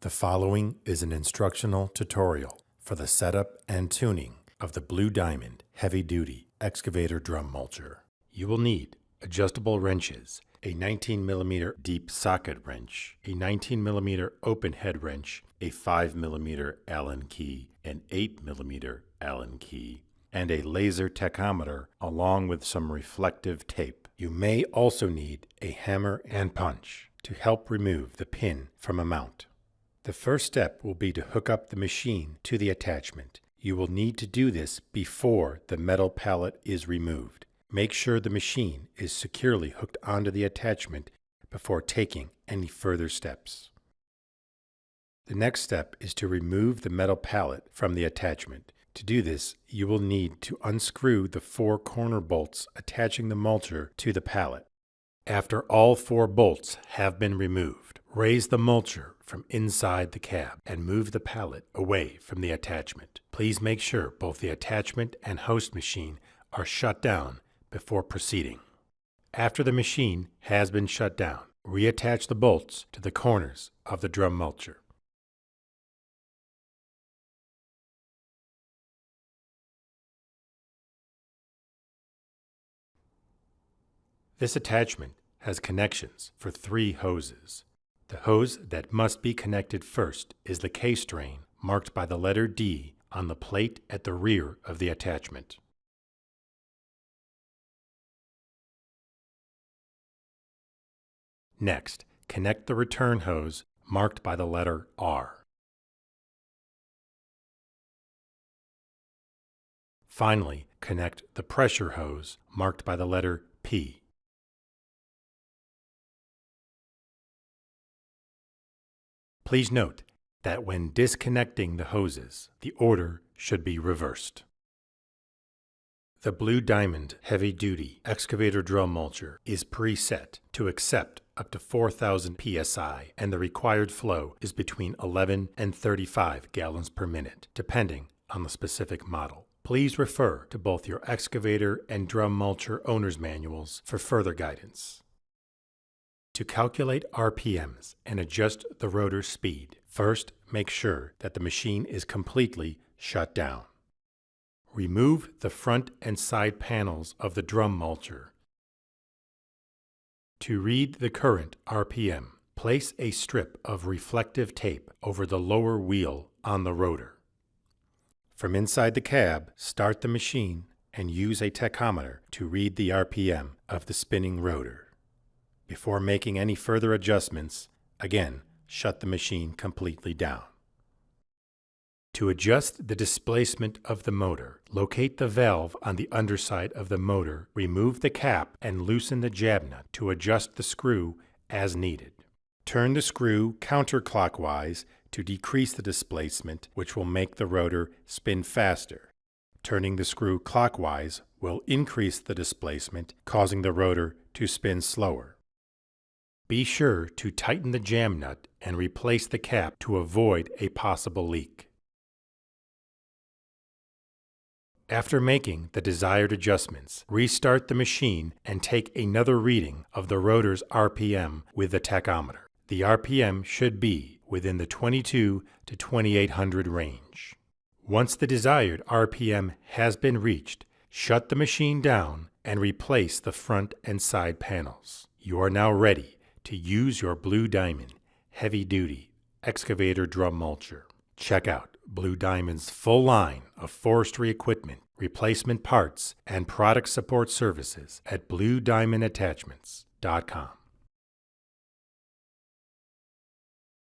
The following is an instructional tutorial for the setup and tuning of the Blue Diamond heavy-duty excavator drum mulcher. You will need adjustable wrenches, a 19mm deep socket wrench, a 19mm open head wrench, a 5mm Allen key, an 8mm Allen key, and a laser tachometer along with some reflective tape. You may also need a hammer and punch to help remove the pin from a mount. The first step will be to hook up the machine to the attachment. You will need to do this before the metal pallet is removed. Make sure the machine is securely hooked onto the attachment before taking any further steps. The next step is to remove the metal pallet from the attachment. To do this, you will need to unscrew the 4 corner bolts attaching the mulcher to the pallet. After all 4 bolts have been removed, raise the mulcher from inside the cab and move the pallet away from the attachment. Please make sure both the attachment and host machine are shut down before proceeding. After the machine has been shut down, reattach the bolts to the corners of the drum mulcher. This attachment has connections for 3 hoses. The hose that must be connected first is the case drain, marked by the letter D on the plate at the rear of the attachment. Next, connect the return hose marked by the letter R. Finally, connect the pressure hose marked by the letter P. Please note that when disconnecting the hoses, the order should be reversed. The Blue Diamond heavy-duty excavator drum mulcher is preset to accept up to 4,000 psi, and the required flow is between 11 and 35 gallons per minute, depending on the specific model. Please refer to both your excavator and drum mulcher owner's manuals for further guidance. To calculate RPMs and adjust the rotor speed, first make sure that the machine is completely shut down. Remove the front and side panels of the drum mulcher. To read the current RPM, place a strip of reflective tape over the lower wheel on the rotor. From inside the cab, start the machine and use a tachometer to read the RPM of the spinning rotor. Before making any further adjustments, again, shut the machine completely down. To adjust the displacement of the motor, locate the valve on the underside of the motor, remove the cap, and loosen the jab nut to adjust the screw as needed. Turn the screw counterclockwise to decrease the displacement, which will make the rotor spin faster. Turning the screw clockwise will increase the displacement, causing the rotor to spin slower. Be sure to tighten the jam nut and replace the cap to avoid a possible leak. After making the desired adjustments, restart the machine and take another reading of the rotor's RPM with the tachometer. The RPM should be within the 22 to 2800 range. Once the desired RPM has been reached, shut the machine down and replace the front and side panels. You are now ready to use your Blue Diamond heavy-duty excavator drum mulcher. Check out Blue Diamond's full line of forestry equipment, replacement parts, and product support services at BlueDiamondAttachments.com.